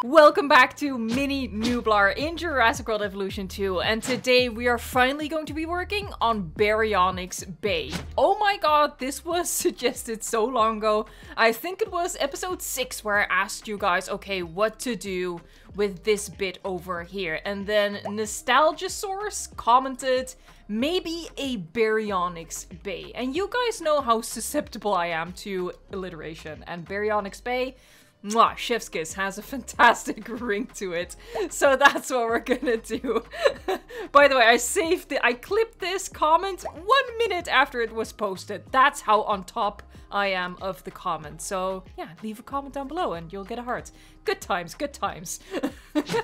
Welcome back to Mini Nublar in Jurassic World Evolution 2, and today we are finally going to be working on Baryonyx Bay. Oh my god, this was suggested so long ago. I think it was episode 6 where I asked you guys, okay, what to do with this bit over here. And then Nostalgiasaurus commented, maybe a Baryonyx Bay. And you guys know how susceptible I am to alliteration, and Baryonyx Bay, mwah, chef's kiss, has a fantastic ring to it. So that's what we're gonna do. By the way, I clipped this comment 1 minute after it was posted. That's how on top I am of the comment. So yeah, leave a comment down below and you'll get a heart. Good times, good times.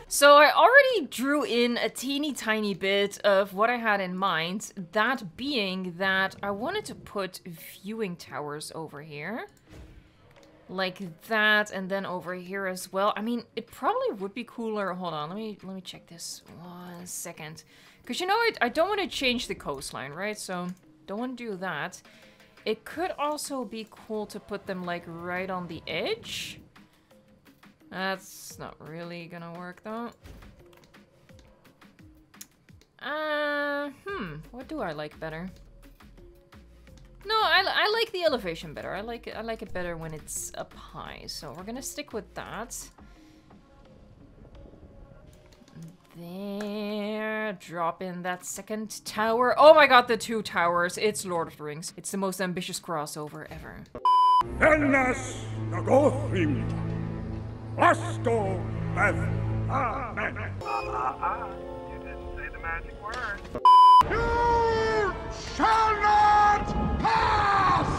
So I already drew in a teeny tiny bit of what I had in mind. That being that I wanted to put viewing towers over here. Like that, and then over here as well. I mean, it probably would be cooler. Hold on, let me check this 1 second. Because you know, I don't want to change the coastline, right? So don't want to do that. It could also be cool to put them like right on the edge. That's not really gonna work though. What do I like better? No, I like the elevation better. I like it better when it's up high. So we're gonna stick with that. There, drop in that second tower. Oh my god, the 2 towers. It's Lord of the Rings. It's the most ambitious crossover ever. Ennas Nagothim Vasto You didn't say the magic word. You shall not pass!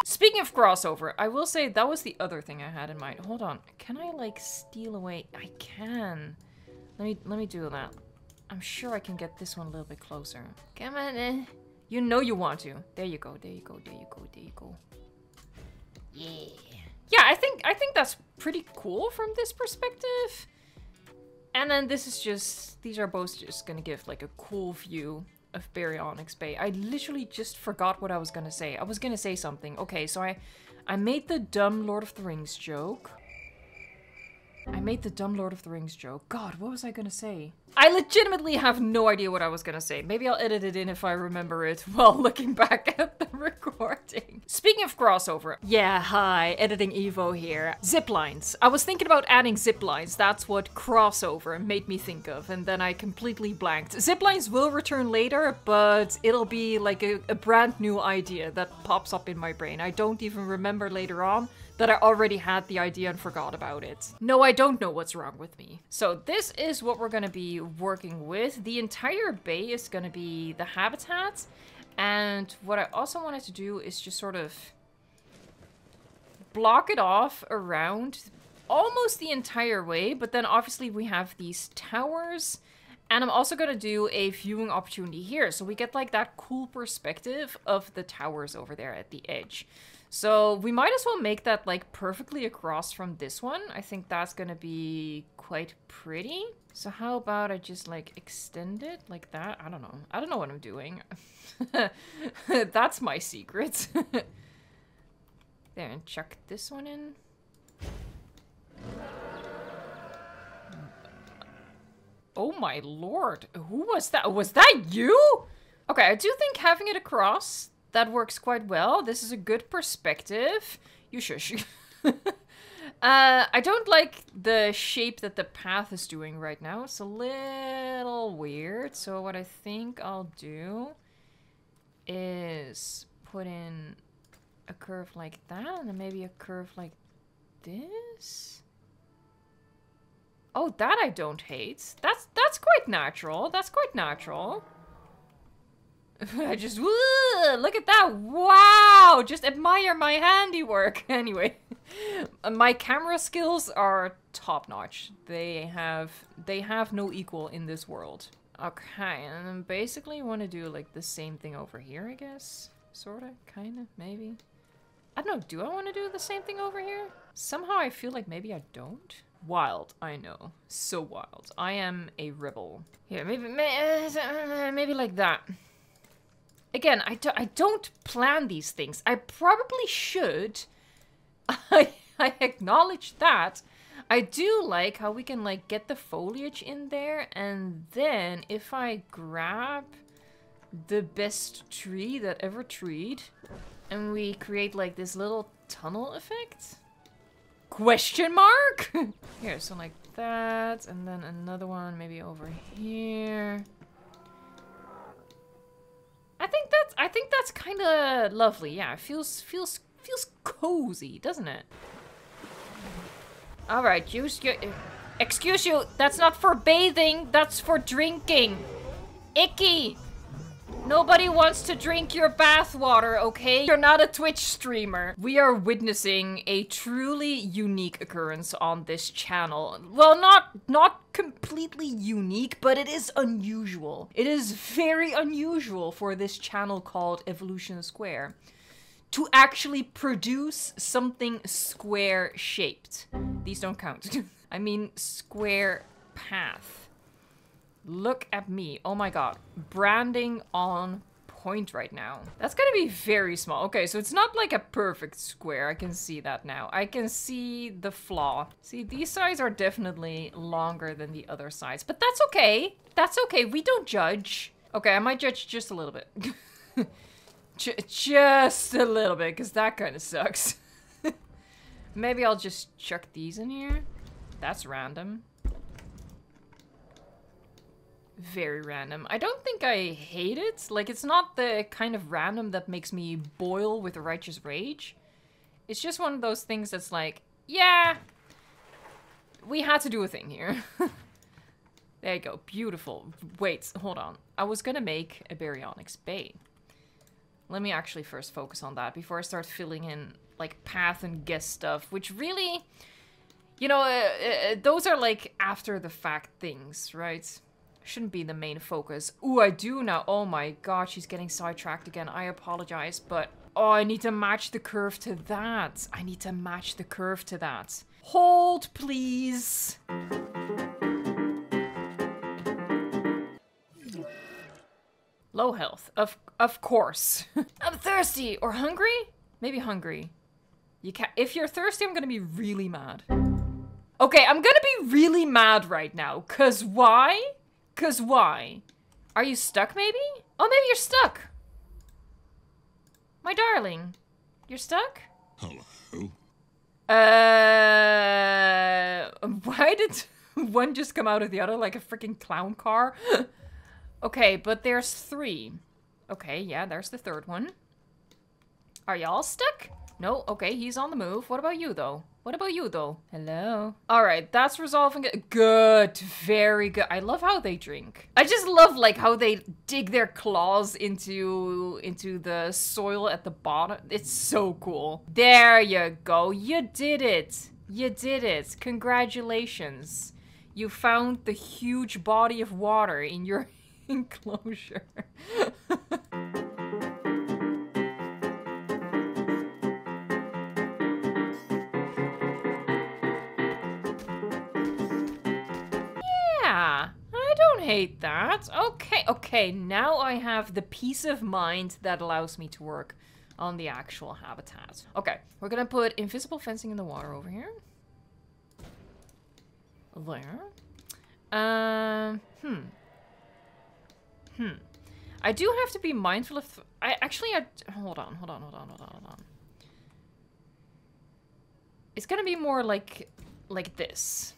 Speaking of crossover, I will say that was the other thing I had in mind. Hold on, can I like steal away? I can. Let me do that. I'm sure I can get this one a little bit closer. Come on, you know you want to. There you go, there you go, there you go, there you go. Yeah. Yeah, I think that's pretty cool from this perspective. And then this is just, these are both just gonna give like a cool view of Baryonyx Bay. I literally just forgot what I was gonna say. I was gonna say something. Okay, so I made the dumb Lord of the Rings joke. God, what was I gonna say? I legitimately have no idea what I was gonna say. Maybe I'll edit it in if I remember it while looking back at the recording. Speaking of crossover. Yeah, hi, editing Evo here. Ziplines. I was thinking about adding ziplines. That's what crossover made me think of, and then I completely blanked. Ziplines will return later, but it'll be like a brand new idea that pops up in my brain. I don't even remember later on that I already had the idea and forgot about it. No, I don't know what's wrong with me. So this is what we're gonna be working with. The entire bay is gonna be the habitat. And what I also wanted to do is just sort of block it off around almost the entire way. But then obviously we have these towers. And I'm also gonna do a viewing opportunity here. So we get like that cool perspective of the towers over there at the edge. So we might as well make that like perfectly across from this one. I think that's gonna be quite pretty. So how about I just like extend it like that? I don't know. I don't know what I'm doing. That's my secret. There, and chuck this one in. Oh my lord. Who was that? Was that you? Okay, I do think having it across, that works quite well. This is a good perspective. You shush. I don't like the shape that the path is doing right now. It's a little weird. So what I think I'll do is put in a curve like that, and then maybe a curve like this. Oh, that I don't hate. That's quite natural. That's quite natural. I just, look at that. Wow. Just admire my handiwork. Anyway, my camera skills are top notch. They have no equal in this world. Okay, and then basically want to do like the same thing over here, I guess. Sorta, kinda, maybe. I don't know, do I want to do the same thing over here? Somehow I feel like maybe I don't. Wild, I know. So wild. I am a rebel. Here, maybe like that. Again, I don't plan these things. I probably should. I acknowledge that. I do like how we can like get the foliage in there, and then if I grab the best tree that ever treed and we create like this little tunnel effect? Question mark? Here, so like that, and then another one maybe over here. I think that's kind of lovely. Yeah, it feels cozy, doesn't it? All right, excuse you. That's not for bathing. That's for drinking. Icky. Nobody wants to drink your bath water, okay? You're not a Twitch streamer. We are witnessing a truly unique occurrence on this channel. Well, not completely unique, but it is unusual. It is very unusual for this channel called Evolution Square to actually produce something square-shaped. These don't count. I mean, square path. Look at me. Oh my god. Branding on point right now. That's gonna be very small. Okay, so it's not like a perfect square. I can see that now. I can see the flaw. See, these sides are definitely longer than the other sides. But that's okay. That's okay. We don't judge. Okay, I might judge just a little bit. Just a little bit, because that kind of sucks. Maybe I'll just chuck these in here. That's random. Very random. I don't think I hate it. Like, it's not the kind of random that makes me boil with a righteous rage. It's just one of those things that's like, yeah, we had to do a thing here. There you go. Beautiful. Wait, hold on. I was gonna make a Baryonyx Bay. Let me actually first focus on that before I start filling in, like, path and guest stuff, which really, you know, those are, like, after-the-fact things, right? Shouldn't be the main focus. Ooh, I do now. Oh my god, she's getting sidetracked again. I apologize, but... Oh, I need to match the curve to that. I need to match the curve to that. Hold, please. Low health. Of course. I'm thirsty. Or hungry? Maybe hungry. You can't... If you're thirsty, I'm gonna be really mad. Okay, I'm gonna be really mad right now. 'Cause why? 'Cause why? Are you stuck, maybe? Oh, maybe you're stuck. My darling. You're stuck? Hello? Why did one just come out of the other like a freaking clown car? Okay, but there's 3. Okay, yeah, there's the 3rd one. Are y'all stuck? No? Okay, he's on the move. What about you, though? What about you, though? Hello? Alright, that's resolving it. Good. Very good. I love how they drink. I just love, like, how they dig their claws into the soil at the bottom. It's so cool. There you go. You did it. You did it. Congratulations. You found the huge body of water in your enclosure. I don't hate that. Okay, now I have the peace of mind that allows me to work on the actual habitat. Okay, we're gonna put invisible fencing in the water over here. There. I do have to be mindful of... Hold on. It's gonna be more like this.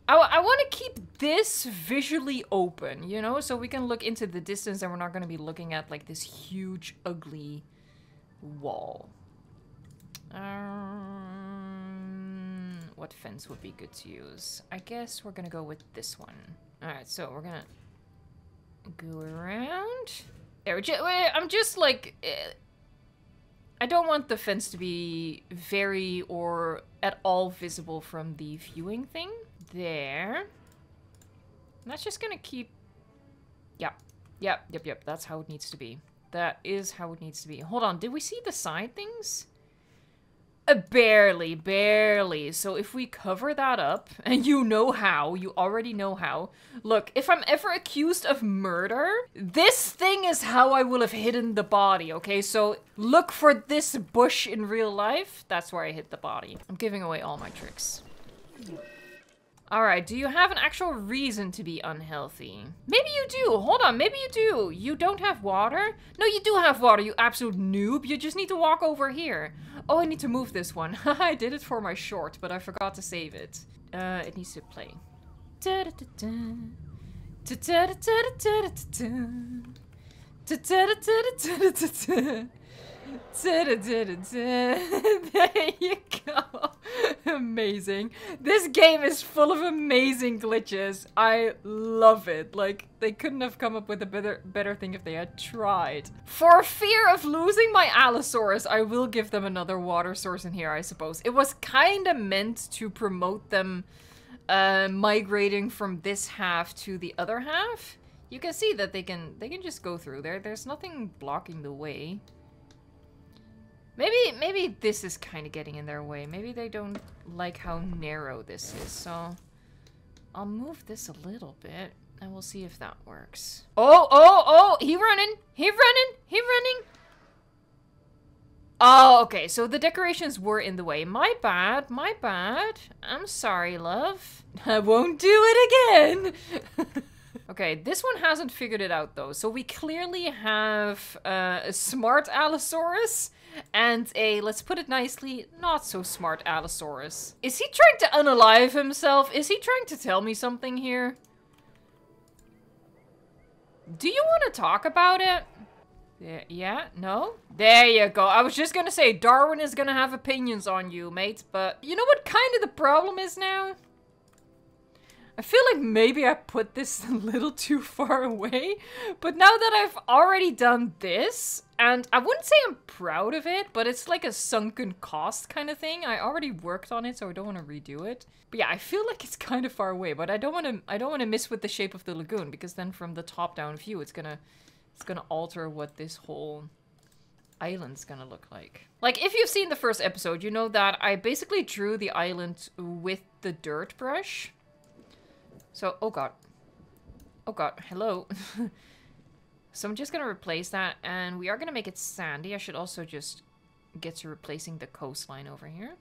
I want to keep this visually open, you know? So we can look into the distance and we're not going to be looking at, like, this huge, ugly wall. What fence would be good to use? I guess we're going to go with this one. Alright, so we're going to go around. There, I'm just, like... I don't want the fence to be very or at all visible from the viewing thing. There. And that's just gonna keep... Yep. That's how it needs to be. That is how it needs to be. Hold on, did we see the side things? Barely, barely. So if we cover that up, and you know how, you already know how. Look, if I'm ever accused of murder, this thing is how I will have hidden the body, okay? So look for this bush in real life. That's where I hid the body. I'm giving away all my tricks. Alright, do you have an actual reason to be unhealthy? Maybe you do. Hold on, maybe you do. You don't have water? No, you do have water, you absolute noob. You just need to walk over here. Oh, I need to move this one. I did it for my short, but I forgot to save it. It needs to play. There you go. Amazing. This game is full of amazing glitches. I love it. Like, they couldn't have come up with a better thing if they had tried. For fear of losing my Allosaurus, I will give them another water source in here, I suppose. It was kind of meant to promote them migrating from this half to the other half. You can see that they can just go through there. There's nothing blocking the way. Maybe this is kind of getting in their way. Maybe they don't like how narrow this is, so I'll move this a little bit and we'll see if that works. Oh, he running. He running. Oh, okay, so the decorations were in the way. My bad. I'm sorry, love. I won't do it again. Okay, this one hasn't figured it out though. So we clearly have a smart Allosaurus and a, let's put it nicely, not so smart Allosaurus. Is he trying to unalive himself? Is he trying to tell me something here? Do you want to talk about it? Yeah? No? There you go. I was just gonna say, Darwin is gonna have opinions on you, mate, but you know what kind of the problem is now? I feel like maybe I put this a little too far away, but now that I've already done this, and I wouldn't say I'm proud of it, but it's like a sunken cost kind of thing. I already worked on it, so I don't want to redo it. But yeah, I feel like it's kind of far away, but I don't want to miss with the shape of the lagoon, because then from the top-down view, it's gonna alter what this whole island's gonna look like. Like, if you've seen the first episode, you know that I basically drew the island with the dirt brush. So, oh god, hello. So I'm just gonna replace that, and we are gonna make it sandy. I should also just get to replacing the coastline over here.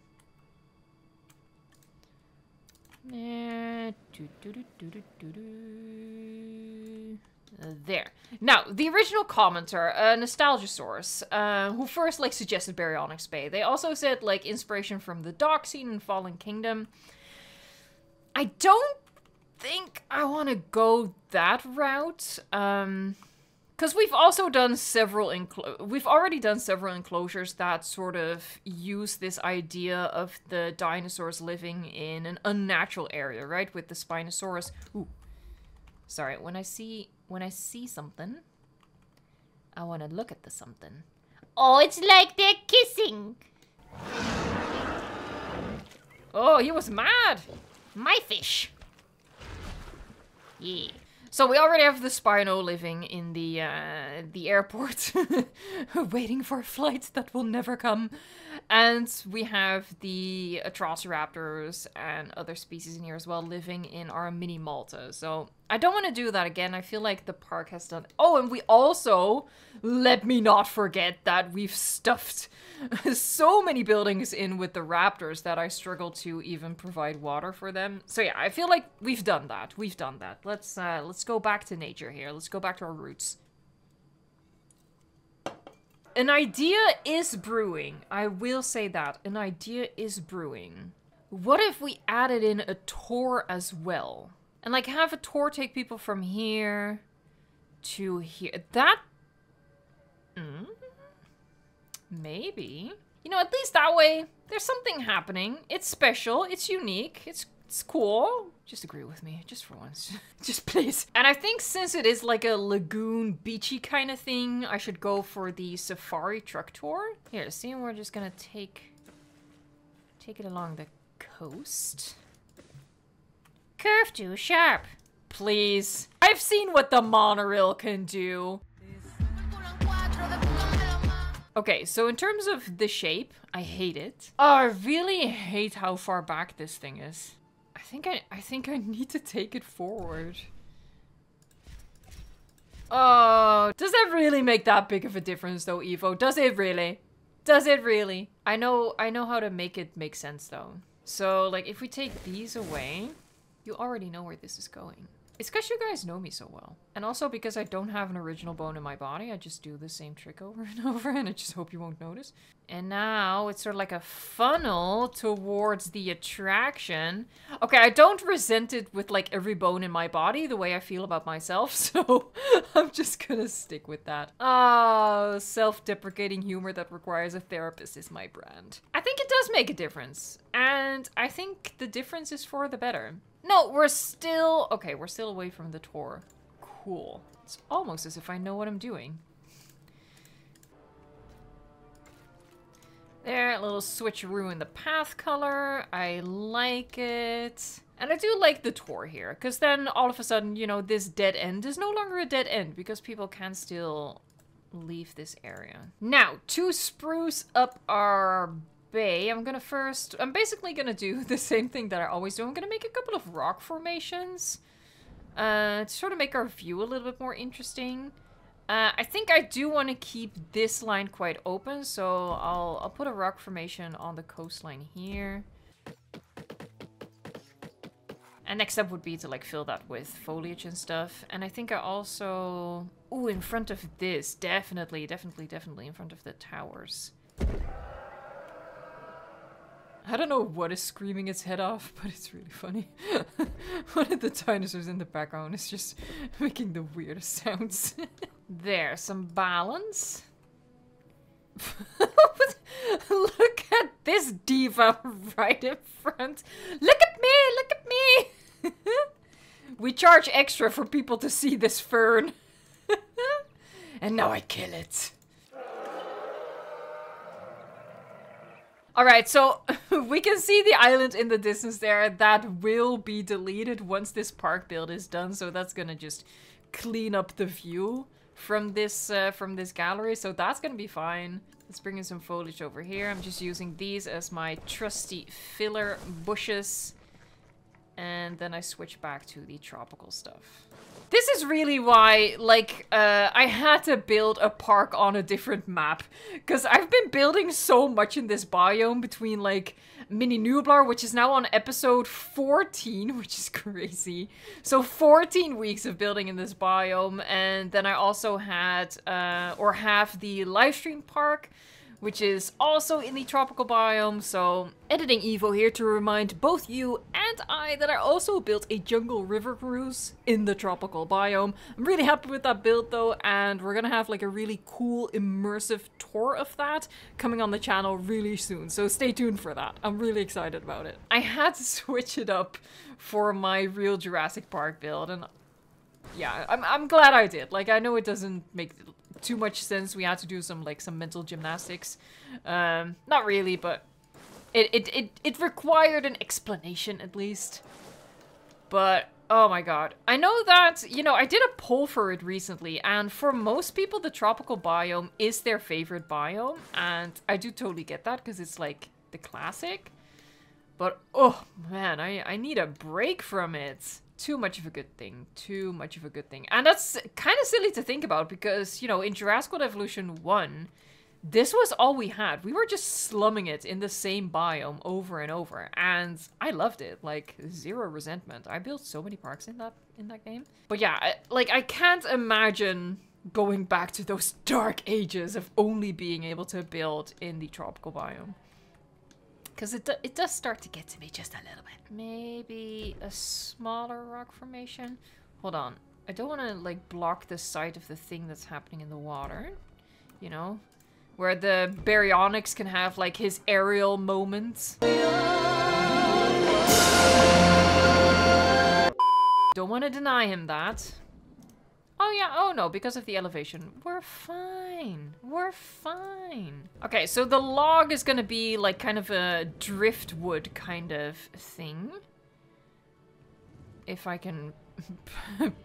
There. Now, the original commenter, Nostalgiasaurus, who first, like, suggested Baryonyx Bay. They also said, like, inspiration from the dock scene in Fallen Kingdom. I don't think I want to go that route, because we've also done several already done several enclosures that sort of use this idea of the dinosaurs living in an unnatural area, right? With the Spinosaurus. Ooh, sorry. When I see something, I want to look at the something. Oh, it's like they're kissing. Oh, he was mad. My fish. Yeah. So we already have the Spino living in the airport, waiting for a flight that will never come. And we have the Atrociraptors and other species in here as well living in our mini Malta. So I don't want to do that again. I feel like the park has done... Oh, and we also, let me not forget that we've stuffed so many buildings in with the raptors that I struggle to even provide water for them. So yeah, I feel like we've done that. Let's go back to nature here. Let's go back to our roots. An idea is brewing. I will say that. An idea is brewing. What if we added in a tour as well? And like have a tour take people from here to here. That... maybe. You know, at least that way, there's something happening. It's special. It's unique. It's cool. Just agree with me, just for once. Just please. And I think since it is like a lagoon beachy kind of thing, I should go for the safari truck tour. Here, see, we're just gonna take it along the coast. Curve too sharp. Please. I've seen what the monorail can do. Okay, so in terms of the shape, I hate it. Oh, I really hate how far back this thing is. I think I need to take it forward. Oh, does that really make that big of a difference though, Evo? Does it really? Does it really? I know how to make it make sense though. So like if we take these away, you already know where this is going. It's because you guys know me so well. And also because I don't have an original bone in my body, I just do the same trick over and over and I just hope you won't notice. And now it's sort of like a funnel towards the attraction. Okay, I don't resent it with like every bone in my body the way I feel about myself, so I'm just gonna stick with that. Oh, self-deprecating humor that requires a therapist is my brand. I think it does make a difference. And I think the difference is for the better. No, we're still... Okay, we're still away from the Tor. Cool. It's almost as if I know what I'm doing. There, a little switcheroo in the path color. I like it. And I do like the Tor here, because then all of a sudden, you know, this dead end is no longer a dead end, because people can still leave this area. Now, to spruce up our bay, I'm basically gonna do the same thing that I always do. I'm gonna make a couple of rock formations to sort of make our view a little bit more interesting. I think I do want to keep this line quite open, so I'll put a rock formation on the coastline here. And next step would be to like fill that with foliage and stuff. And I think I also... Ooh, in front of this, definitely in front of the towers. I don't know what is screaming its head off, but it's really funny. One of the dinosaurs in the background is just making the weirdest sounds. There, some balance. Look at this diva right in front. Look at me! Look at me! We charge extra for people to see this fern. And now I kill it. Alright, so we can see the island in the distance there. That will be deleted once this park build is done, so that's gonna just clean up the view from this gallery, so that's gonna be fine. Let's bring in some foliage over here. I'm just using these as my trusty filler bushes, and then I switch back to the tropical stuff. This is really why, like, I had to build a park on a different map. Because I've been building so much in this biome between, like, Mini Nublar, which is now on episode 14, which is crazy. So 14 weeks of building in this biome. And then I also had, or have the livestream park, which is also in the tropical biome. So editing Evo here to remind both you and I that I also built a jungle river cruise in the tropical biome. I'm really happy with that build though, and we're gonna have like a really cool immersive tour of that coming on the channel really soon. So stay tuned for that. I'm really excited about it. I had to switch it up for my real Jurassic Park build, and yeah, I'm glad I did. Like, I know it doesn't make too much sense. We had to do some mental gymnastics. Not really, but it required an explanation at least. But oh my god, I know that, you know, I did a poll for it recently, and for most people the tropical biome is their favorite biome, and I do totally get that because it's like the classic. But oh man, I need a break from it. Too much of a good thing. Too much of a good thing. And that's kind of silly to think about because, you know, in Jurassic World Evolution 1, this was all we had. We were just slumming it in the same biome over and over. And I loved it. Like, zero resentment. I built so many parks in that game. But yeah, I can't imagine going back to those dark ages of only being able to build in the tropical biome. Because it does start to get to me just a little bit. Maybe a smaller rock formation. Hold on. I don't want to, like, block the sight of the thing that's happening in the water. You know? Where the Baryonyx can have, like, his aerial moments. Don't want to deny him that. Oh yeah, oh no, because of the elevation. We're fine. We're fine. Okay, so the log is gonna be like kind of a driftwood kind of thing. If I can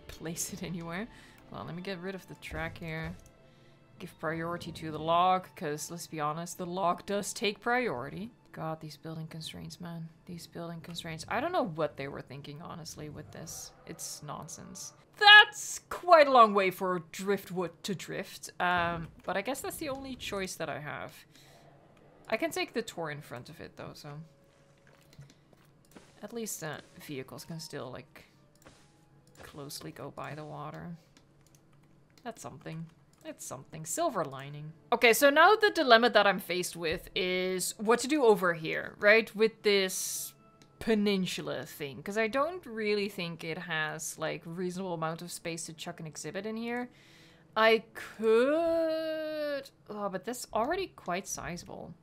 place it anywhere. Well, let me get rid of the track here. give priority to the log, because let's be honest, the log does take priority. God, these building constraints, man. These building constraints. I don't know what they were thinking, honestly, with this. It's nonsense. That's quite a long way for driftwood to drift. But I guess that's the only choice that I have. I can take the Tor in front of it, though, so... At least vehicles can still, like, closely go by the water. That's something. It's something. Silver lining. Okay, so now the dilemma that I'm faced with is what to do over here, right? With this peninsula thing. Because I don't really think it has, like, reasonable amount of space to chuck an exhibit in here. I could... Oh, but that's already quite sizable.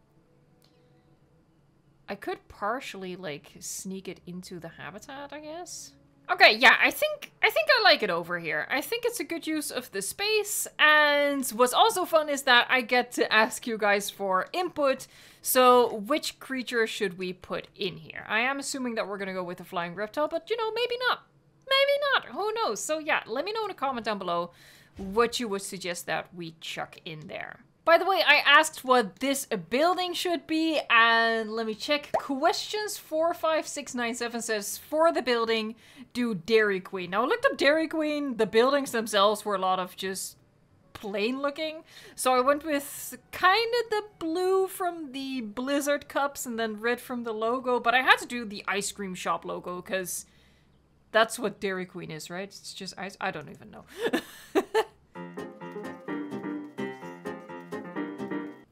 I could partially, like, sneak it into the habitat, I guess. Okay, yeah, I think I like it over here. I think it's a good use of the space, and what's also fun is that I get to ask you guys for input. So, which creature should we put in here? I am assuming that we're gonna go with a flying reptile, but, you know, maybe not. Maybe not. Who knows? So, yeah, let me know in a comment down below what you would suggest that we chuck in there. By the way, I asked what this building should be, and let me check. Questions 45697 says, for the building, do Dairy Queen. Now, I looked up Dairy Queen. The buildings themselves were a lot of just plain looking. So I went with kind of the blue from the Blizzard cups and then red from the logo. But I had to do the ice cream shop logo because that's what Dairy Queen is, right? It's just ice. I don't even know.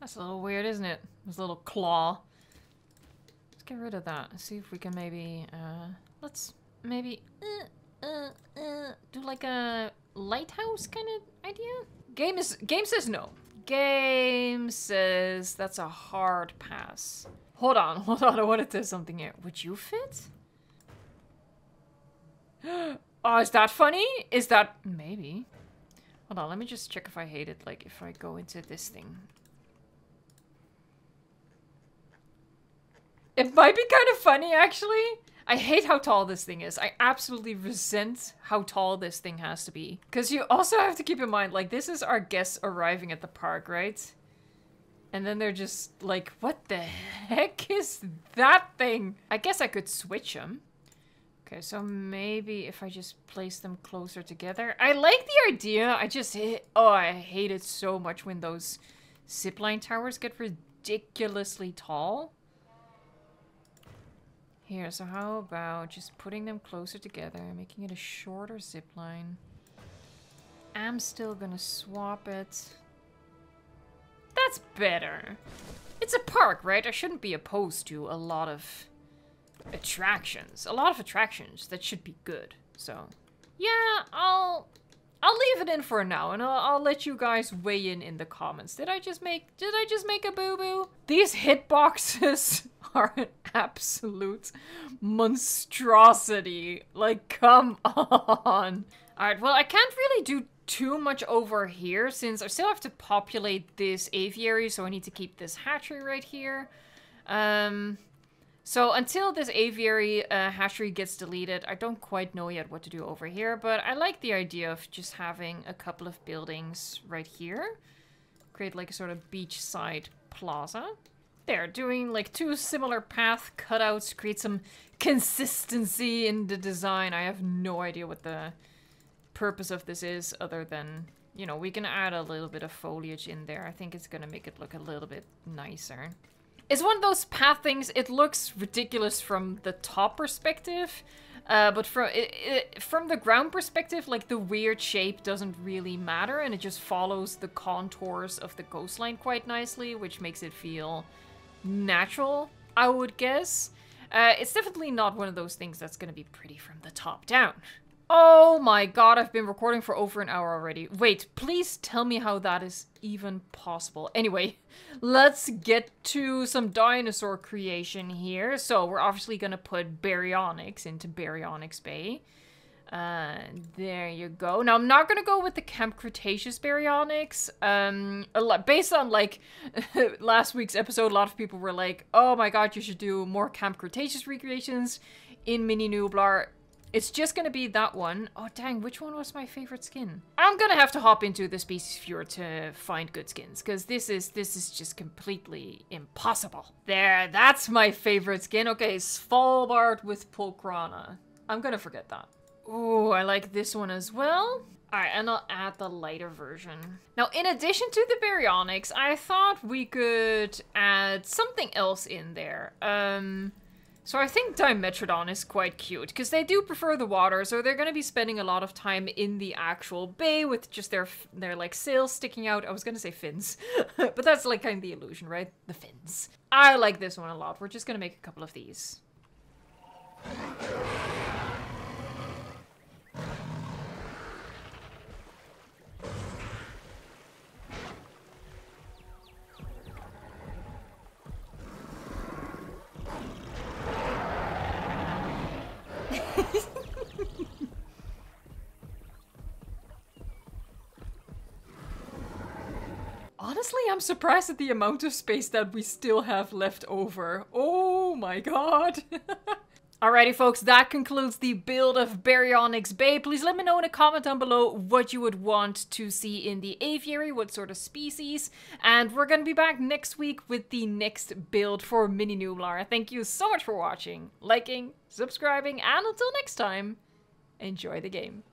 That's a little weird, isn't it? This little claw. Let's get rid of that. See if we can maybe, let's maybe, do like a lighthouse kind of idea? Game says no. Game says that's a hard pass. Hold on, I wanted to something here. Would you fit? Oh, is that funny? Is that, maybe. Hold on, let me just check if I hate it, like if I go into this thing. It might be kind of funny, actually. I hate how tall this thing is. I absolutely resent how tall this thing has to be. Because you also have to keep in mind, like, this is our guests arriving at the park, right? And then they're just like, what the heck is that thing? I guess I could switch them. Okay, so maybe if I just place them closer together. I like the idea. I just hate... Oh, I hate it so much when those zipline towers get ridiculously tall. Here, so how about just putting them closer together, making it a shorter zipline. I'm still gonna swap it. That's better. It's a park, right? I shouldn't be opposed to a lot of attractions. A lot of attractions that should be good. So, yeah, I'll leave it in for now, and I'll let you guys weigh in the comments. Did I just make a boo-boo? These hitboxes are an absolute monstrosity. Like, come on. Alright, well, I can't really do too much over here since I still have to populate this aviary, so I need to keep this hatchery right here. So until this aviary hatchery gets deleted, I don't quite know yet what to do over here, but I like the idea of just having a couple of buildings right here. Create like a sort of beachside plaza. There, doing like two similar path cutouts, create some consistency in the design. I have no idea what the purpose of this is other than, you know, we can add a little bit of foliage in there. I think it's gonna make it look a little bit nicer. It's one of those path things, it looks ridiculous from the top perspective, but from the ground perspective, like the weird shape doesn't really matter and it just follows the contours of the coastline quite nicely, which makes it feel natural, I would guess. It's definitely not one of those things that's gonna be pretty from the top down. Oh my god, I've been recording for over an hour already. Wait, please tell me how that is even possible. Anyway, let's get to some dinosaur creation here. So we're obviously gonna put Baryonyx into Baryonyx Bay. There you go. Now, I'm not gonna go with the Camp Cretaceous Baryonyx. Based on, like, last week's episode, a lot of people were like, oh my god, you should do more Camp Cretaceous recreations in Mini Nublar. It's just gonna be that one. Oh dang, which one was my favorite skin? I'm gonna have to hop into the species viewer to find good skins, because this is just completely impossible. There, that's my favorite skin. Okay, Svalbard with Pulkrana. I'm gonna forget that. Oh, I like this one as well. Alright, and I'll add the lighter version. Now, in addition to the baryonyx, I thought we could add something else in there. So I think Dimetrodon is quite cute, because they do prefer the water, so they're going to be spending a lot of time in the actual bay with just their like, sails sticking out. I was going to say fins, but that's, like, kind of the illusion, right? The fins. I like this one a lot. We're just going to make a couple of these. Honestly, I'm surprised at the amount of space that we still have left over. Oh my god. Alrighty folks, that concludes the build of Baryonyx Bay. Please let me know in a comment down below what you would want to see in the aviary, what sort of species. And we're gonna be back next week with the next build for Mini Nublar. Thank you so much for watching, liking, subscribing, and until next time, enjoy the game.